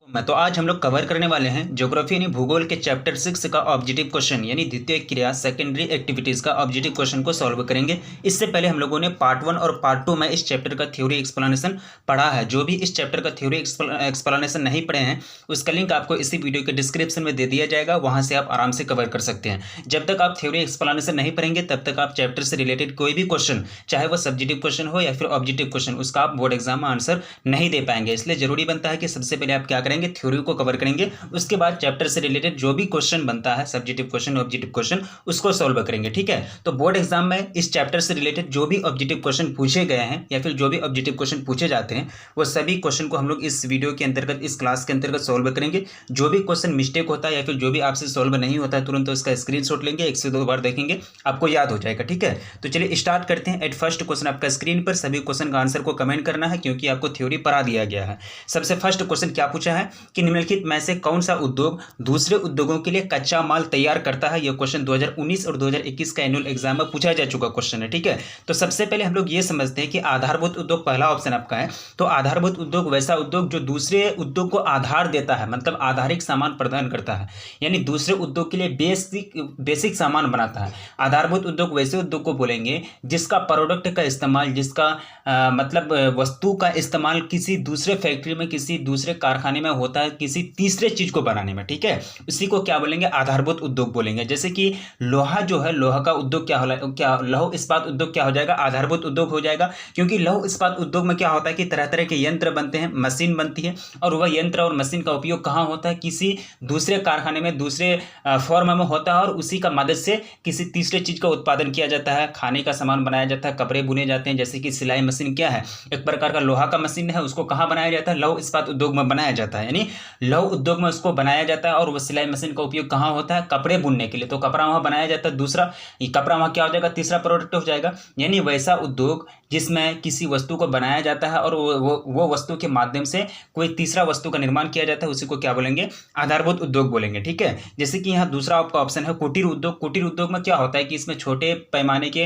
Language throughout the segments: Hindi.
तो आज हम लोग कवर करने वाले हैं ज्योग्राफी यानी भूगोल के चैप्टर 6 का ऑब्जेक्टिव क्वेश्चन यानी द्वितीय क्रिया सेकेंडरी एक्टिविटीज का ऑब्जेक्टिव क्वेश्चन को सॉल्व करेंगे। इससे पहले हम लोगों ने पार्ट 1 और पार्ट 2 में इस चैप्टर का थ्योरी एक्सप्लेनेशन पढ़ा है। जो भी इस चैप्टर का थ्योरी एक्सप्लेनेशन नहीं पढ़े हैं उसका लिंक आपको इसी वीडियो के डिस्क्रिप्शन में दे दिया जाएगा, वहाँ से आप आराम से कवर कर सकते हैं। जब तक आप थ्योरी एक्सप्लेनेशन नहीं पढ़ेंगे तब तक आप चैप्टर से रिलेटेड कोई भी क्वेश्चन, चाहे वो सब्जेक्टिव क्वेश्चन हो या फिर ऑब्जेक्टिव क्वेश्चन, उसका आप बोर्ड एग्जाम में आंसर नहीं दे पाएंगे। इसलिए जरूरी बनता है कि सबसे पहले आप क्या करेंगे, थ्योरी को कवर करेंगे, उसके बाद चैप्टर से रिलेटेड जो भी क्वेश्चन बनता है सब्जेक्टिव क्वेश्चन ऑब्जेक्टिव क्वेश्चन उसको सॉल्व करेंगे। ठीक है, तो बोर्ड एग्जाम में इस चैप्टर से रिलेटेड जो भी ऑब्जेक्टिव क्वेश्चन पूछे गए हैं या फिर जो भी ऑब्जेक्टिव क्वेश्चन पूछे जाते हैं वो सभी क्वेश्चन को हम लोग इस वीडियो के अंतर्गत, इस क्लास के अंतर्गत सॉल्व करेंगे। जो भी क्वेश्चन मिस्टेक होता है या फिर जो भी आपसे सॉल्व नहीं होता है तुरंत उसका स्क्रीनशॉट लेंगे, 1 से 2 बार देखेंगे, आपको याद हो जाएगा। ठीक है, तो चलिए स्टार्ट करते हैं। एट फर्स्ट क्वेश्चन आपका स्क्रीन पर सभी क्वेश्चन का आंसर को कमेंट करना है क्योंकि आपको थ्योरी पढ़ा दिया गया है। सबसे फर्स्ट क्वेश्चन क्या पूछा है कि निम्नलिखित में से कौन सा उद्योग दूसरे उद्योगों के लिए कच्चा माल तैयार करता है। यह क्वेश्चन 2019 और 2021 का एनुअल एग्जाम में पूछा जा चुका क्वेश्चन है। ठीक है, तो सबसे पहले हम लोग ये समझते हैं कि आधारभूत उद्योग पहला ऑप्शन आपका है। तो आधारभूत उद्योग वैसा उद्योग जो दूसरे उद्योग को आधार देता है, मतलब आधारिक सामान प्रदान करता है, यानी दूसरे उद्योग के लिए बेसिक सामान बनाता है। आधारभूत उद्योग वैसे उद्योग को बोलेंगे जिसका प्रोडक्ट का इस्तेमाल, जिसका मतलब वस्तु का इस्तेमाल किसी दूसरे फैक्ट्री में, किसी दूसरे कारखाने में होता है किसी तीसरे चीज को बनाने में। ठीक है, उसी को क्या बोलेंगे, आधारभूत उद्योग बोलेंगे। जैसे कि लोहा जो है, लोहा का उद्योग क्या लौह इस्पात उद्योग क्या हो जाएगा, आधारभूत उद्योग हो जाएगा। क्योंकि लौह इस्पात उद्योग में क्या होता है कि तरह तरह के यंत्र बनते हैं, मशीन बनती है, और वह यंत्र और मशीन का उपयोग कहाँ होता है, किसी दूसरे कारखाने में, दूसरे फॉर्म में होता है, और उसी का मदद से किसी तीसरे चीज का उत्पादन किया जाता है, खाने का सामान बनाया जाता है, कपड़े बुने जाते हैं। जैसे कि सिलाई मशीन क्या है, एक प्रकार का लोहा का मशीन है, उसको कहाँ बनाया जाता है, लौह इस्पात उद्योग में बनाया जाता है, यानी लौह उद्योग में उसको बनाया जाता है। और वह सिलाई मशीन का उपयोग कहाँ होता है, कपड़े बुनने के लिए, तो कपड़ा वहाँ बनाया जाता है। दूसरा ये कपड़ा वहाँ क्या हो जाएगा, तीसरा प्रोडक्ट हो जाएगा। यानी वैसा उद्योग जिसमें किसी वस्तु को बनाया जाता है और वो वस्तु के माध्यम से कोई तीसरा वस्तु का निर्माण किया जाता है, उसी को क्या बोलेंगे, आधारभूत उद्योग बोलेंगे। ठीक है, जैसे कि यहाँ दूसरा आपका ऑप्शन है कुटीर उद्योग। कुटीर उद्योग में क्या होता है कि इसमें छोटे पैमाने के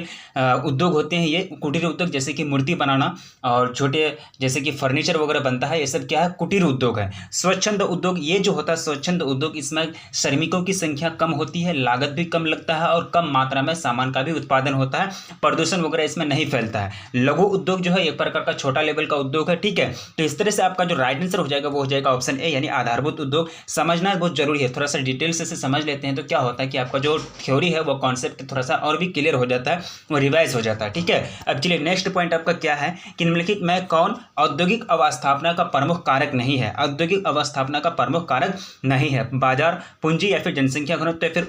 उद्योग होते हैं। ये कुटीर उद्योग जैसे कि मूर्ति बनाना और छोटे जैसे कि फर्नीचर वगैरह बनता है, ये सब क्या है, कुटीर उद्योग है। स्वच्छंद उद्योग ये जो होता है स्वच्छंद उद्योग, इसमें श्रमिकों की संख्या कम होती है, लागत भी कम लगता है और कम मात्रा में सामान का भी उत्पादन होता है, प्रदूषण वगैरह इसमें नहीं फैलता है। लघु उद्योग जो है एक प्रकार का छोटा लेवल का उद्योग है। ठीक है, तो इस तरह से आपका जो राइट आंसर हो जाएगा वो हो जाएगा ऑप्शन ए, यानी आधारभूत उद्योग। समझना बहुत जरूरी है, थोड़ा सा डिटेल से समझ लेते हैं तो क्या होता है कि आपका जो थ्योरी है वो कॉन्सेप्ट थोड़ा सा और भी क्लियर हो जाता है, वो रिवाइज हो जाता है। ठीक है, अब चलिए नेक्स्ट पॉइंट आपका क्या है कि निम्नलिखित में कौन औद्योगिक अवस्थापना का प्रमुख कारक नहीं है। औद्योगिक अवस्थापना का प्रमुख कारक नहीं है, बाजार पूंजी या फिर जनसंख्या घनत्व या फिर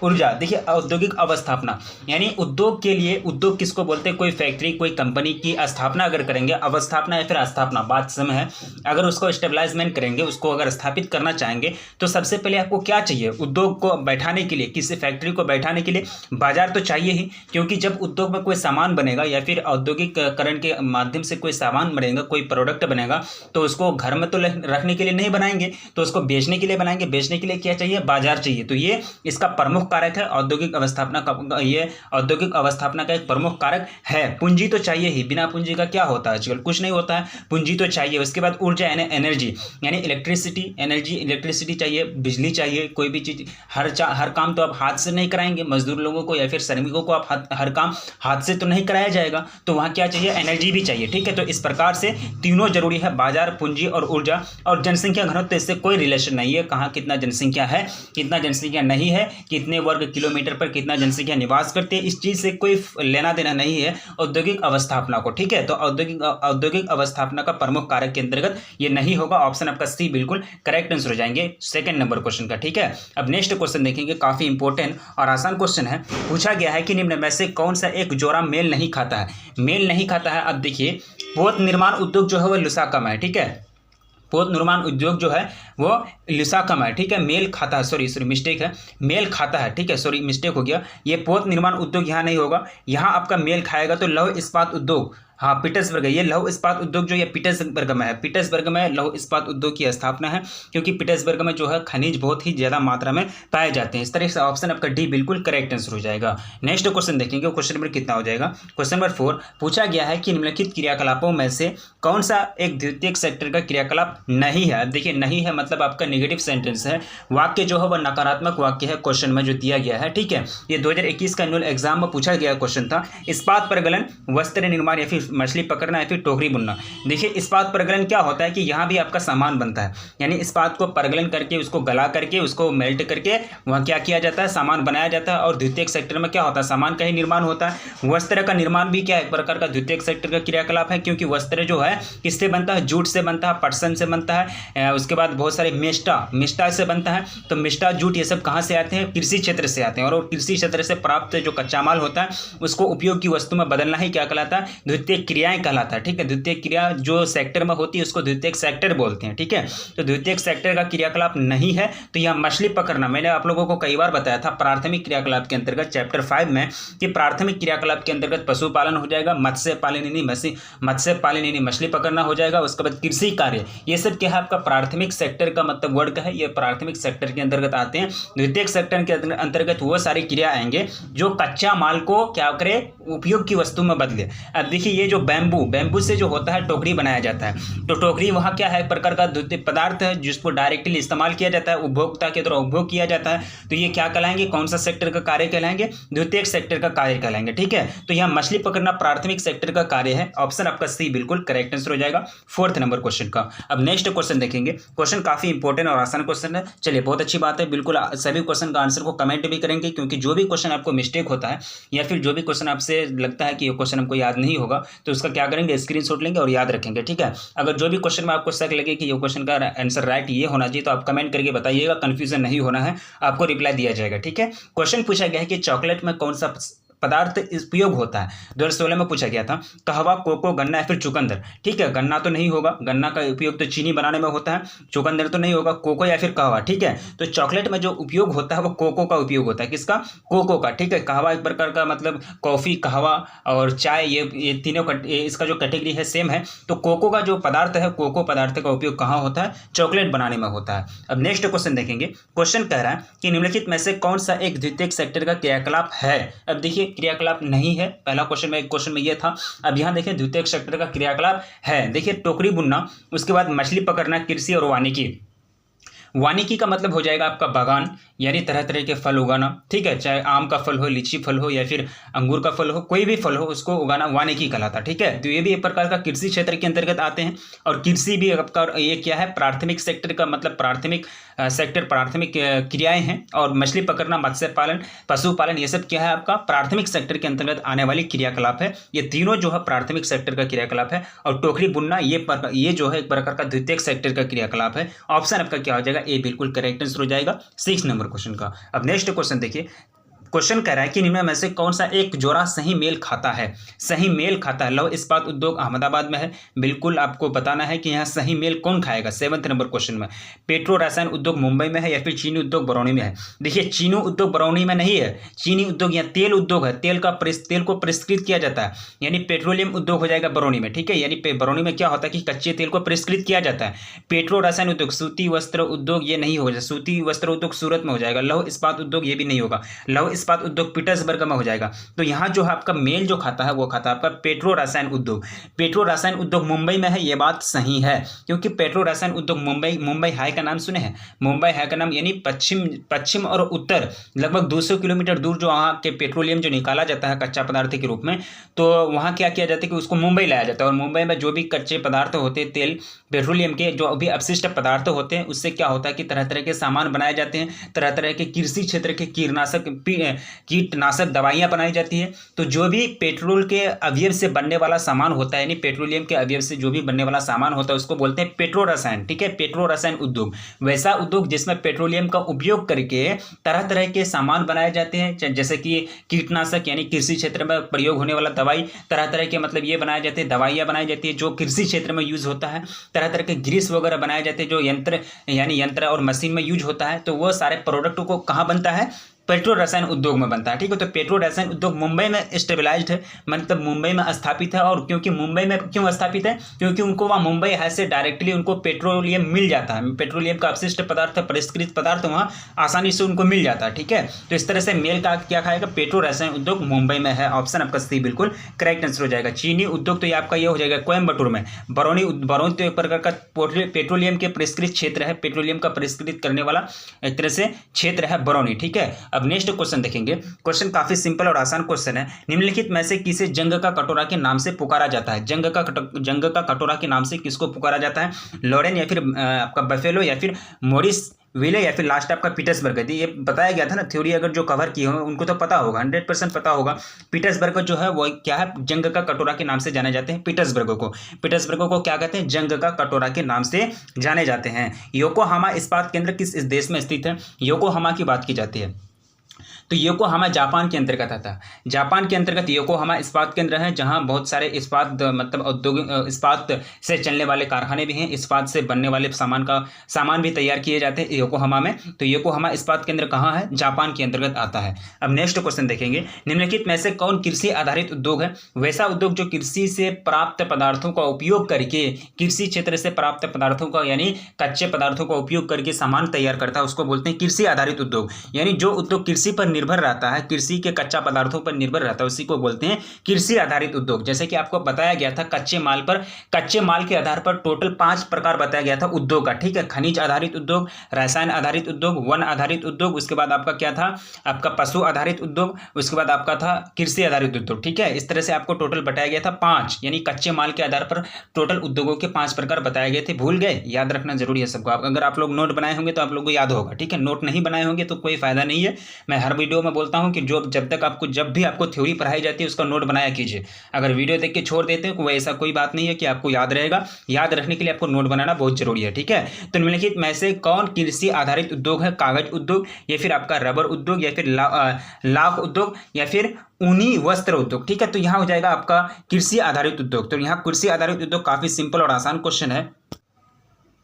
ऊर्जा। देखिए औद्योगिक अवस्थापना यानी उद्योग के लिए, उद्योग किसको बोलते हैं, कोई फैक्ट्री कोई कंपनी की स्थापना अगर करेंगे, अवस्थापना या फिर स्थापना बात सम है, अगर उसको स्टेबलाइजमेंट करेंगे, उसको अगर स्थापित करना चाहेंगे तो सबसे पहले आपको क्या चाहिए, उद्योग को बैठाने के लिए, किसी फैक्ट्री को बैठाने के लिए बाजार तो चाहिए ही। क्योंकि जब उद्योग में कोई सामान बनेगा या फिर औद्योगिकरण के माध्यम से कोई सामान बनेगा, कोई प्रोडक्ट बनेगा, तो उसको घर में तो रखने के लिए नहीं बनाएंगे, तो उसको बेचने के लिए बनाएंगे। बेचने के लिए क्या चाहिए, बाजार चाहिए। तो ये इसका प्रमुख कारक है औद्योगिक अवस्थापना का, ये औद्योगिक अवस्थापना का एक प्रमुख कारक है। पूंजी तो चाहिए ही, बिना पूंजी का क्या होता है, आजकल कुछ नहीं होता है, पूंजी तो चाहिए। उसके बाद ऊर्जा यानी एनर्जी, यानी इलेक्ट्रिसिटी, एनर्जी इलेक्ट्रिसिटी चाहिए, बिजली चाहिए। कोई भी चीज़ हर काम तो आप हाथ से नहीं कराएंगे, मजदूर लोगों को या फिर श्रमिकों को आप हर काम हाथ से तो नहीं कराया जाएगा, तो वहाँ क्या चाहिए, एनर्जी भी चाहिए। ठीक है, तो इस प्रकार से तीनों जरूरी है, बाजार पूंजी और ऊर्जा। और जनसंख्या घनत्व इससे कोई रिलेशन नहीं है, कहाँ कितना जनसंख्या है कितना जनसंख्या नहीं है, कितने वर्ग किलोमीटर पर कितना जनसंख्या निवास करते हैं, इस चीज़ से कोई लेना देना नहीं है औद्योगिक अवस्थापना को। ठीक है, तो औद्योगिक अवस्थापना का प्रमुख कारक के अंतर्गत ये नहीं होगा। ऑप्शन आपका सी बिल्कुल करेक्ट आंसर हो जाएंगे सेकंड नंबर क्वेश्चन का। ठीक है, अब नेक्स्ट क्वेश्चन देखेंगे, काफी इंपॉर्टेंट और आसान क्वेश्चन है। पूछा गया है कि निम्न में से कौन सा एक जोड़ा मेल नहीं खाता है। मेल नहीं खाता है, अब देखिए पोत निर्माण उद्योग जो है वह लुसाकम है। ठीक है, पोत निर्माण उद्योग जो है वो लिसाकम है। ठीक है, मेल खाता है, सॉरी मिस्टेक है, मेल खाता है। ठीक है, सॉरी मिस्टेक हो गया, ये पोत निर्माण उद्योग यहाँ नहीं होगा, यहाँ आपका मेल खाएगा तो लौह इस्पात उद्योग हाँ, पीटर्सबर्ग है। ये लौह इस्पात उद्योग जो ये पीटर्सबर्ग में है, पीटर्सबर्ग में लौह इस्पात उद्योग की स्थापना है, क्योंकि पीटर्सबर्ग में जो है खनिज बहुत ही ज़्यादा मात्रा में पाए जाते हैं। इस तरह से ऑप्शन आपका डी बिल्कुल करेक्ट आंसर हो जाएगा। नेक्स्ट क्वेश्चन देखेंगे, क्वेश्चन नंबर कितना हो जाएगा। क्वेश्चन नंबर 4 पूछा गया है कि निम्नलिखित क्रियाकलापों में से कौन सा एक द्वितीयक सेक्टर का क्रियाकलाप नहीं है। अब देखिए, नहीं है मतलब आपका नेगेटिव सेंटेंस है, वाक्य जो है वह नकारात्मक वाक्य है क्वेश्चन में जो दिया गया है। ठीक है, ये 2021 का एनुअल एग्जाम में पूछा गया क्वेश्चन था। इस्पात परगलन, वस्त्र निर्माण या फिर मछली पकड़ना या फिर टोकरी बुनना। देखिए, इस्पात परगलन क्या होता है कि यहाँ भी आपका सामान बनता है, यानी इस्पात को परगलन करके उसको गला करके उसको मेल्ट करके वहाँ क्या किया जाता है, सामान बनाया जाता है। और द्वितीयक सेक्टर में क्या होता है, सामान का ही निर्माण होता है। वस्त्र का निर्माण भी क्या एक प्रकार का द्वितीयक सेक्टर का क्रियाकलाप है, क्योंकि वस्त्र जो है किससे बनता है, जूट से बनता है, पटसन से बनता है, उसके बाद बहुत सारे मिष्टा से बनता है। तो मिष्टा, जूट, ये सब कहाँ से आते हैं, कृषि क्षेत्र से आते हैं। और कृषि क्षेत्र से प्राप्त जो कच्चा माल होता है उसको उपयोग की वस्तु में बदलना ही क्या कहलाता है, द्वितीयक क्रियाएं कहलाता है। ठीक है, द्वितीयक क्रिया जो सेक्टर में होती है उसको द्वितीयक सेक्टर बोलते हैं। ठीक है, तो द्वितीयक सेक्टर का क्रियाकलाप नहीं है। तो यह मछली पकड़ना, मैंने आप लोगों को कई बार बताया था प्राथमिक क्रियाकलाप के अंतर्गत चैप्टर 5 में कि प्राथमिक क्रियाकलाप के अंतर्गत पशुपालन हो जाएगा, मत्स्य पालन यानी मछली पकड़ना हो जाएगा, उसके बाद कृषि कार्य, ये सब क्या है आपका प्राथमिक सेक्टर का मतलब वर्ड का है, ये प्राथमिक सेक्टर के अंतर्गत आते हैं। द्वितीयक सेक्टर के अंतर्गत वो सारी क्रिया आएंगे जो कच्चा माल को क्या करे, उपयोग की वस्तु में बदले। अब देखिए, ये जो बैम्बू से जो होता है टोकरी बनाया जाता है, तो टोकरी वहाँ क्या है, एक प्रकार का द्वितीय पदार्थ है जिसको डायरेक्टली इस्तेमाल किया जाता है, उपभोक्ता के द्वारा उपभोग किया जाता है। तो ये क्या कहलाएंगे, कौन सा सेक्टर का कार्य कहलाएंगे, द्वितीयक सेक्टर का कार्य कहलाएंगे। ठीक है, तो यहाँ मछली पकड़ना प्राथमिक सेक्टर का कार्य है। ऑप्शन आपका सी बिल्कुल करेक्ट आंसर हो जाएगा 4th नंबर क्वेश्चन का। अब नेक्स्ट क्वेश्चन देखेंगे, क्वेश्चन काफी इंपॉर्टेंट और आसान क्वेश्चन है। चलिए, बहुत अच्छी बात है, बिल्कुल सभी क्वेश्चन का आंसर को कमेंट भी करेंगे, क्योंकि जो भी क्वेश्चन आपको मिस्टेक होता है या फिर जो भी क्वेश्चन आपसे लगता है कि ये क्वेश्चन हमको याद नहीं होगा, तो उसका क्या करेंगे, स्क्रीनशॉट लेंगे और याद रखेंगे। ठीक है, अगर जो भी क्वेश्चन में आपको शक लगे कि ये क्वेश्चन का आंसर राइट ये होना चाहिए, तो आप कमेंट करके बताइएगा, कंफ्यूजन नहीं होना है, आपको रिप्लाई दिया जाएगा। ठीक है, क्वेश्चन पूछा गया है कि चॉकलेट में कौन सा पदार्थ उपयोग होता है। 2016 में पूछा गया था, कहवा, कोको, गन्ना या फिर चुकंदर। ठीक है, गन्ना तो नहीं होगा, गन्ना का उपयोग तो चीनी बनाने में होता है, चुकंदर तो नहीं होगा, कोको या फिर कहवा। ठीक है, तो चॉकलेट में जो उपयोग होता है वो कोको का उपयोग होता है। किसका, कोको का। ठीक है, कहवा एक प्रकार का मतलब कॉफी, कहवा और चाय, ये तीनों इसका जो कैटेगरी है सेम है। तो कोको का जो पदार्थ है, कोको पदार्थ का उपयोग कहाँ होता है, चॉकलेट बनाने में होता है। अब नेक्स्ट क्वेश्चन देखेंगे, क्वेश्चन कह रहा है कि निम्नलिखित में से कौन सा एक द्वितीयक सेक्टर का क्रियाकलाप है। अब देखिए, क्रियाकलाप नहीं है, पहला क्वेश्चन में एक क्वेश्चन में ये था। अब यहां देखिए, द्वितीयक सेक्टर का क्रियाकलाप है। देखिए, टोकरी बुनना, उसके बाद मछली पकड़ना, कृषि और वानिकी का मतलब हो जाएगा आपका बागान, यानी तरह तरह के फल उगाना। ठीक है, चाहे आम का फल हो, लीची फल हो या फिर अंगूर का फल हो, कोई भी फल हो उसको उगाना वानिकी कहलाता। ठीक है, तो ये भी एक प्रकार का कृषि क्षेत्र के अंतर्गत आते हैं। और कृषि भी आपका ये क्या है, प्राथमिक सेक्टर का मतलब प्राथमिक सेक्टर, प्राथमिक क्रियाएं हैं। और मछली पकड़ना, मत्स्य पालन, पशुपालन, ये सब क्या है आपका प्राथमिक सेक्टर के अंतर्गत आने वाली क्रियाकलाप है। ये तीनों जो है प्राथमिक सेक्टर का क्रियाकलाप है। और टोकरी बुनना ये जो है एक प्रकार का द्वितीयक सेक्टर का क्रियाकलाप है। ऑप्शन आपका क्या हो जाएगा, ए बिल्कुल करेक्ट आंसर हो जाएगा 6 नंबर क्वेश्चन का। अब नेक्स्ट क्वेश्चन देखिए, क्वेश्चन कह रहा है कि निम्न में से कौन सा एक जोड़ा सही मेल खाता है। सही मेल खाता है, लौह इस्पात उद्योग अहमदाबाद में है, बिल्कुल आपको बताना है कि यहाँ सही मेल कौन खाएगा। 7th नंबर क्वेश्चन में पेट्रो रसायन उद्योग मुंबई में है या फिर चीनी उद्योग बरौनी में है। देखिए, चीनी उद्योग बरौनी में नहीं है, चीनी उद्योग यहाँ तेल उद्योग है, तेल को परिष्कृत किया जाता है, यानी पेट्रोलियम उद्योग हो जाएगा बरौनी में। ठीक है, यानी बरौनी में क्या होता है कि कच्चे तेल को परिष्कृत किया जाता है। पेट्रो रसायन उद्योग, सूती वस्त्र उद्योग ये नहीं होगा, सूती वस्त्र उद्योग सूरत में हो जाएगा। लौह इस्पात उद्योग ये भी नहीं होगा, लौह इस्पात उद्योग पीटर्सबर्ग में हो जाएगा। तो यहाँ जो है आपका मेल जो खाता है वो खाता है आपका पेट्रो रसायन उद्योग। पेट्रो रसायन उद्योग मुंबई में है, ये बात सही है, क्योंकि पेट्रो रसायन उद्योग मुंबई हाई का नाम सुने हैं, मुंबई हाई का नाम, यानी पश्चिम और उत्तर लगभग 200 किलोमीटर दूर जो वहाँ के पेट्रोलियम जो निकाला जाता है कच्चा पदार्थ के रूप में, तो वहाँ क्या किया जाता है कि उसको मुंबई लाया जाता है। और मुंबई में जो भी कच्चे पदार्थ होते हैं, तेल, पेट्रोलियम के जो अभी अपशिष्ट पदार्थ होते हैं, उससे क्या होता है कि तरह तरह के सामान बनाए जाते हैं, तरह तरह के कृषि क्षेत्र के कीटनाशक दवाइयां बनाई जाती है। तो जो भी पेट्रोल के अवयव से बनने वाला सामान होता है, यानी पेट्रोलियम के अवयव से जो भी बनने वाला सामान होता है, उसको बोलते हैं पेट्रो रसायन। ठीक है, पेट्रो रसायन उद्योग वैसा उद्योग जिसमें पेट्रोलियम का उपयोग करके तरह तरह के सामान बनाए जाते हैं, जैसे कि कीटनाशक यानी कृषि क्षेत्र में प्रयोग होने वाला दवाई, तरह तरह के मतलब ये बनाए जाते हैं, दवाइयाँ बनाई जाती है जो कृषि क्षेत्र में यूज होता है, तरह तरह के ग्रीस वगैरह बनाए जाते हैं जो यंत्र और मशीन में यूज होता है। तो वो सारे प्रोडक्ट को कहाँ बनता है, पेट्रो रसायन उद्योग में बनता है, ठीक है। तो पेट्रो रसायन उद्योग मुंबई में स्टेबलाइज्ड है, मतलब मुंबई में स्थापित है। और क्योंकि मुंबई में क्यों स्थापित है, क्योंकि उनको वहाँ मुंबई है से डायरेक्टली उनको पेट्रोलियम मिल जाता है, पेट्रोलियम का अपशिष्ट पदार्थ, परिष्कृत पदार्थ वहाँ आसानी से उनको मिल जाता है, ठीक है। तो इस तरह से मेल का क्या खाएगा, पेट्रो रसायन उद्योग मुंबई में है। ऑप्शन आपका सी बिल्कुल करेक्ट आंसर हो जाएगा। चीनी उद्योग तो ये आपका ये हो जाएगा कोयम्बटूर में। बरौनी तो एक प्रकार का पेट्रोलियम के परिष्कृत क्षेत्र है, पेट्रोलियम का परिष्कृत करने वाला एक तरह से क्षेत्र है बरौनी, ठीक है। अब नेक्स्ट क्वेश्चन देखेंगे। क्वेश्चन काफी सिंपल और आसान क्वेश्चन है। निम्नलिखित में से किसे जंग का कटोरा के नाम से पुकारा जाता है? जंग का कटोरा के नाम से किसको पुकारा जाता है? लॉरेन या फिर आपका बफेलो या फिर मॉरिस विले या फिर लास्ट आपका पीटर्सबर्ग। ये बताया गया था ना, थ्योरी अगर जो कवर की हो उनको तो पता होगा, 100% पता होगा। पीटर्सबर्ग जो है वो क्या है, जंग का कटोरा के नाम से जाने जाते हैं पीटर्सबर्ग को क्या कहते हैं, जंग का कटोरा के नाम से जाने जाते हैं। योकोहामा इस्पात केंद्र किस इस देश में स्थित है? योकोहामा की बात की जाती है तो योकोहामा जापान के अंतर्गत आता है। जापान के अंतर्गत योकोहामा इस्पात केंद्र है, जहां बहुत सारे इस्पात मतलब औद्योगिक इस्पात से चलने वाले कारखाने भी हैं, इस्पात से बनने वाले सामान भी तैयार किए जाते हैं योकोहामा में। तो योकोहामा इस्पात केंद्र कहाँ है? जापान के अंतर्गत आता है। अब नेक्स्ट क्वेश्चन देखेंगे। निम्नलिखित में से कौन कृषि आधारित उद्योग है? वैसा उद्योग जो कृषि से प्राप्त पदार्थों का उपयोग करके, कृषि क्षेत्र से प्राप्त पदार्थों का यानी कच्चे पदार्थों का उपयोग करके सामान तैयार करता है, उसको बोलते हैं कृषि आधारित उद्योग। यानी जो उद्योग कृषि पर निर्भर रहता है, कृषि के कच्चा पदार्थों पर निर्भर रहता है, उसी को बोलते हैं कृषि आधारित उद्योग। जैसे कि आपको बताया गया था कच्चे माल के आधार पर टोटल 5 प्रकार बताया गया था उद्योग का, ठीक है। खनिज आधारित उद्योग, रसायन आधारित उद्योग, वन आधारित उद्योग, उसके बाद आपका क्या था, आपका पशु आधारित उद्योग, उसके बाद आपका था कृषि आधारित उद्योग, ठीक है। इस तरह से आपको टोटल बताया गया था 5, यानी कच्चे माल के आधार पर टोटल उद्योगों के 5 प्रकार बताए गए थे। भूल गए? याद रखना जरूरी है सबको। अगर आप लोग नोट बनाए होंगे तो आप लोगों को याद होगा, ठीक है। नोट नहीं बनाए होंगे तो कोई फायदा नहीं है। मैं हर वीडियो में बोलता हूं कि जब भी आपको थ्योरी पढ़ाई जाती है उसका नोट बनाया कीजिए। अगर वीडियो देख के छोड़ देते हैं तो ऐसा कोई बात नहीं है कि आपको याद रहेगा। याद रखने के लिए आपको नोट बनाना बहुत जरूरी है, ठीक है। तो निम्नलिखित में से कौन कृषि आधारित उद्योग है? कागज उद्योग या फिर आपका रबर उद्योग या फिर लाख उद्योग या फिर ऊनी वस्त्र उद्योग, ठीक है। तो यहां हो जाएगा आपका कृषि आधारित उद्योग। तो यहाँ कृषि आधारित उद्योग काफी सिंपल और आसान क्वेश्चन है।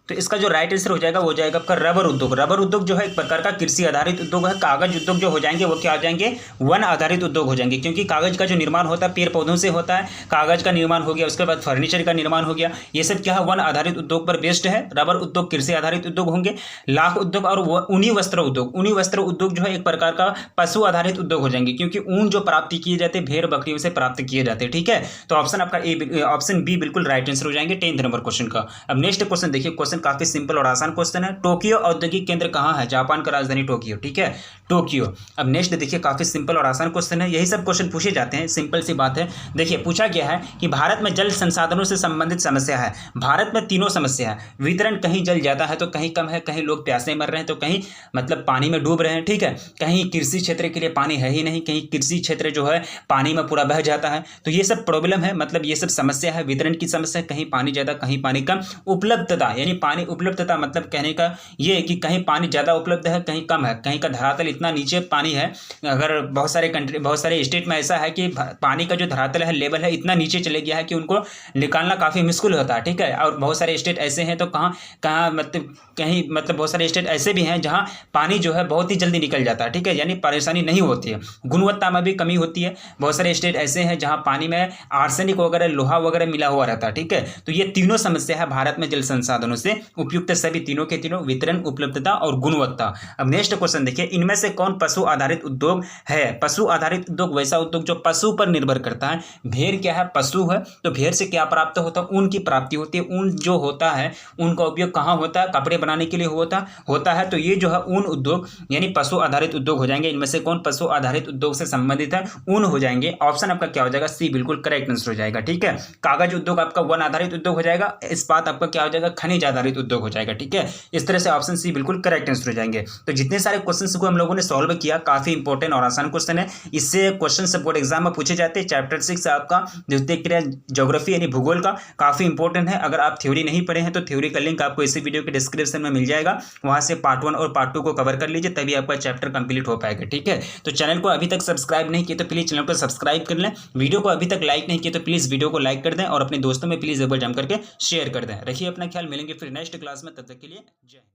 तो इसका जो राइट आंसर हो जाएगा वो जाएगा आपका रबर उद्योग। रबर उद्योग जो है एक प्रकार का कृषि आधारित उद्योग है। कागज उद्योग जो हो जाएंगे वो क्या हो जाएंगे? वन आधारित उद्योग हो जाएंगे, क्योंकि कागज का जो निर्माण होता है पेड़ पौधों से होता है। कागज का निर्माण हो गया, उसके बाद फर्नीचर का निर्माण हो गया, ये सब क्या है, वन आधारित उद्योग पर बेस्ड है। रबर उद्योग कृषि आधारित उद्योग होंगे। लाख उद्योग और ऊनी वस्त्र उद्योग, ऊनी वस्त्र उद्योग जो है एक प्रकार का पशु आधारित उद्योग हो जाएंगे, क्योंकि ऊन जो प्राप्ति किए जाते हैं भेड़ बकरियों से प्राप्त किए जाते हैं, ठीक है। तो ऑप्शन आपका ऑप्शन बी बिल्कुल राइट आंसर हो जाएंगे 10th नंबर क्वेश्चन का। अब नेक्स्ट क्वेश्चन देखिए, क्वेश्चन काफी सिंपल और आसान क्वेश्चन है। टोक्यो औद्योगिक केंद्र कहां है? जापान का राजधानी टोक्यो, ठीक है, टोक्यो। अब नेक्स्ट देखिए, काफी सिंपल और आसान क्वेश्चन है। यही सब क्वेश्चन पूछे जाते हैं, सिंपल सी बात है। देखिए पूछा गया है कि भारत में जल संसाधनों से संबंधित समस्या है। भारत में तीनों समस्या है। वितरण, कहीं जल ज्यादा है तो कहीं कम है, कहीं लोग प्यासे मर रहे हैं तो कहीं मतलब पानी में डूब रहे हैं, ठीक है। कहीं कृषि क्षेत्र के लिए पानी है ही नहीं, कहीं कृषि क्षेत्र जो है पानी में पूरा बह जाता है। तो ये सब प्रॉब्लम है, मतलब ये सब समस्या है। वितरण की समस्या, कहीं पानी ज्यादा कहीं पानी कम। उपलब्धता यानी पानी उपलब्धता, मतलब कहने का ये कि कहीं पानी ज़्यादा उपलब्ध है कहीं कम है, कहीं का धरातल इतना नीचे पानी है। अगर बहुत सारे स्टेट में ऐसा है कि पानी का जो धरातल है, लेवल है, इतना नीचे चले गया है कि उनको निकालना काफ़ी मुश्किल होता है, ठीक है। और बहुत सारे स्टेट ऐसे हैं तो कहाँ मतलब बहुत सारे स्टेट ऐसे भी हैं जहाँ पानी जो है बहुत ही जल्दी निकल जाता है, ठीक है, यानी परेशानी नहीं होती है। गुणवत्ता में भी कमी होती है। बहुत सारे स्टेट ऐसे हैं जहाँ पानी में आर्सेनिक वगैरह, लोहा वगैरह मिला हुआ रहता है, ठीक है। तो ये तीनों समस्या है भारत में जल संसाधनों से उपयुक्त, सभी तीनों के तीनों, वितरण, उपलब्धता और गुणवत्ता। अब नेक्स्ट क्वेश्चन देखिए, इनमें से कौन पशु आधारित उद्योग है? पशु आधारित उद्योग वैसा उद्योग जो पशु पर निर्भर करता है। भेड़ क्या है? पशु है। तो भेड़ से क्या प्राप्त होता है? ऊन की प्राप्ति होती है। ऊन जो होता है, ऊन का उपयोग कहाँ होता है? कपड़े बनाने के लिए होता है। तो ये जो है ऊन उद्योग यानी पशु आधारित उद्योग हो जाएंगे। इनमें से कौन पशु आधारित उद्योग से संबंधित है? ऊन हो जाएंगे। ऑप्शन आपका क्या हो जाएगा? सी बिल्कुल करेक्ट आंसर हो जाएगा, ठीक है। कागज उद्योग आपका वन आधारित उद्योग हो जाएगा। इस्पात आपका क्या हो जाएगा? खनिज आधारित उद्योग हो जाएगा, ठीक है। इस तरह से ऑप्शन सी बिल्कुल करेक्ट आंसर हो जाएंगे। तो जितने सारे क्वेश्चंस को हम लोगों ने सॉल्व किया, काफी इंपॉर्टेंट और आसान क्वेश्चन है। इससे क्वेश्चन बोर्ड एग्जाम में पूछे जाते हैं। चैप्टर 6 आपका द्वितीय क्रिया ज्योग्राफी यानी भूगोल का काफी इंपॉर्टेंट है। अगर आप थ्योरी नहीं पढ़े हैं तो थ्योरी का लिंक आपको इसी वीडियो के डिस्क्रिप्शन में मिल जाएगा, वहां से पार्ट 1 और पार्ट 2 को कवर कर लीजिए, तभी आपका चैप्टर कंप्लीट हो पाएगा, ठीक है। तो चैनल को अभी तक सब्सक्राइब नहीं किया तो प्लीज चैनल को सब्सक्राइब कर लें। वीडियो को अभी तक लाइक नहीं किया तो प्लीज वीडियो को लाइक कर दें और अपने दोस्तों में प्लीज एक बार जम करके शेयर कर दें। रखिए अपना ख्याल, मिलेंगे फिर नेक्स्ट क्लास में, तब तक के लिए जय।